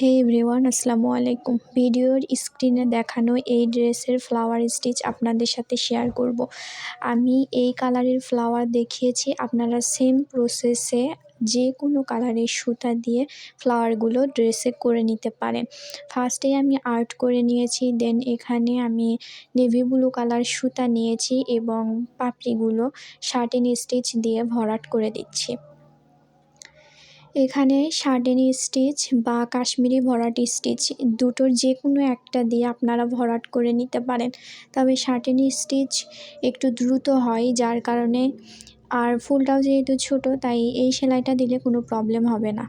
হে everyone, আসসালামু আলাইকুম। ভিডিওর স্ক্রিনে দেখানো এই ড্রেসের ফ্লাওয়ার স্টিচ আপনাদের সাথে শেয়ার করব। আমি এই কালারের ফ্লাওয়ার দেখিয়েছি, আপনারা সেম প্রসেসে যে কোনো কালারের সুতা দিয়ে ফ্লাওয়ারগুলো ড্রেসে করে নিতে পারেন। ফার্স্টেই আমি আর্ট করে নিয়েছি, দেন এখানে আমি নেভি ব্লু কালার সুতা নিয়েছি এবং পাপড়িগুলো শার্টিন স্টিচ দিয়ে ভরাট করে দিচ্ছি। এখানে শার্টিন স্টিচ বা কাশ্মীরি ভরাট স্টিচ দুটোর যে কোনো একটা দিয়ে আপনারা ভরাট করে নিতে পারেন, তবে শার্টিন স্টিচ একটু দ্রুত হয়, যার কারণে আর ফুলটাও যেহেতু ছোট তাই এই সেলাইটা দিলে কোনো প্রবলেম হবে না।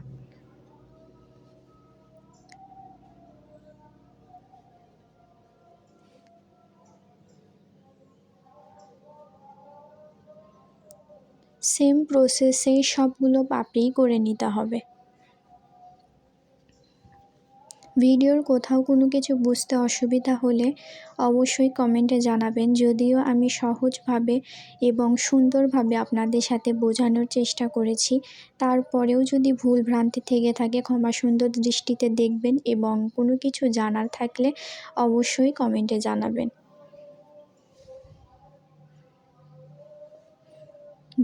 সেম প্রসেসে সবগুলো পাপড়ি করে নিতে হবে। ভিডিওর কোথাও কোনো কিছু বুঝতে অসুবিধা হলে অবশ্যই কমেন্টে জানাবেন। যদিও আমি সহজভাবে এবং সুন্দরভাবে আপনাদের সাথে বোঝানোর চেষ্টা করেছি, তারপরেও যদি ভুল ভ্রান্তি থেকে থাকে ক্ষমা সুন্দর দৃষ্টিতে দেখবেন এবং কোনো কিছু জানার থাকলে অবশ্যই কমেন্টে জানাবেন।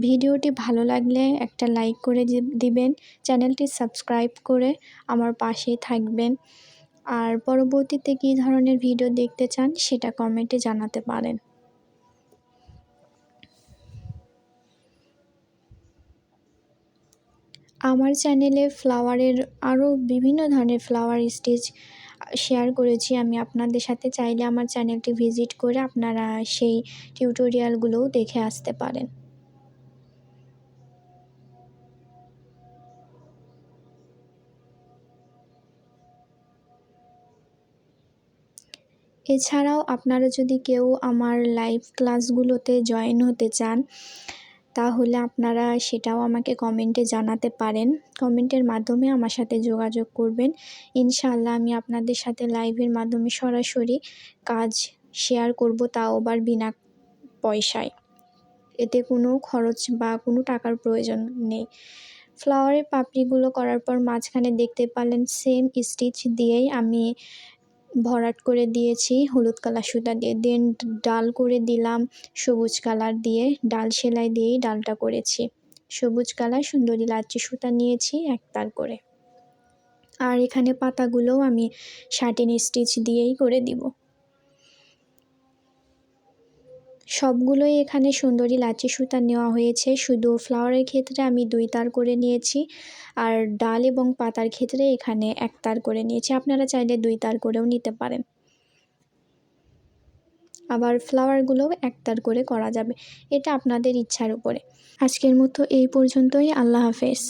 ভিডিওটি ভালো লাগলে একটা লাইক করে দিবেন, চ্যানেলটি সাবস্ক্রাইব করে আমার পাশেই থাকবেন। আর পরবর্তীতে কী ধরনের ভিডিও দেখতে চান সেটা কমেন্টে জানাতে পারেন। আমার চ্যানেলে ফ্লাওয়ারের আরও বিভিন্ন ধরনের ফ্লাওয়ার স্টিচ শেয়ার করেছি আমি আপনাদের সাথে, চাইলে আমার চ্যানেলটি ভিজিট করে আপনারা সেই টিউটোরিয়ালগুলোও দেখে আসতে পারেন। এছাড়াও আপনারা যদি কেউ আমার লাইভ ক্লাসগুলোতে জয়েন হতে চান, তাহলে আপনারা সেটাও আমাকে কমেন্টে জানাতে পারেন। কমেন্টের মাধ্যমে আমার সাথে যোগাযোগ করবেন। ইনশাআল্লাহ আমি আপনাদের সাথে লাইভের মাধ্যমে সরাসরি কাজ শেয়ার করব, তাও আবার বিনা পয়সায়। এতে কোনো খরচ বা কোনো টাকার প্রয়োজন নেই। ফ্লাওয়ারের পাপড়িগুলো করার পর মাঝখানে দেখতে পারলেন সেম স্টিচ দিয়েই আমি ভরাট করে দিয়েছি হলুদ কালার সুতা দিয়ে, দেন ডাল করে দিলাম সবুজ কালার দিয়ে, ডাল সেলাই দিয়েই ডালটা করেছি। সবুজ কালার সুন্দরী লাচ্ছি সুতা নিয়েছি এক তার করে। আর এখানে পাতাগুলোও আমি শার্টিন স্টিচ দিয়েই করে দিব। সবগুলোই এখানে সুন্দরী লাচ্ছি সুতা নেওয়া হয়েছে, শুধু ফ্লাওয়ারের ক্ষেত্রে আমি 2 তার করে নিয়েছি, আর ডাল এবং পাতার ক্ষেত্রে এখানে 1 তার করে নিয়েছি। আপনারা চাইলে 2 তার করেও নিতে পারেন, আবার ফ্লাওয়ারগুলোও 1 তার করে করা যাবে, এটা আপনাদের ইচ্ছার উপরে। আজকের মতো এই পর্যন্তই। আল্লাহ হাফেজ।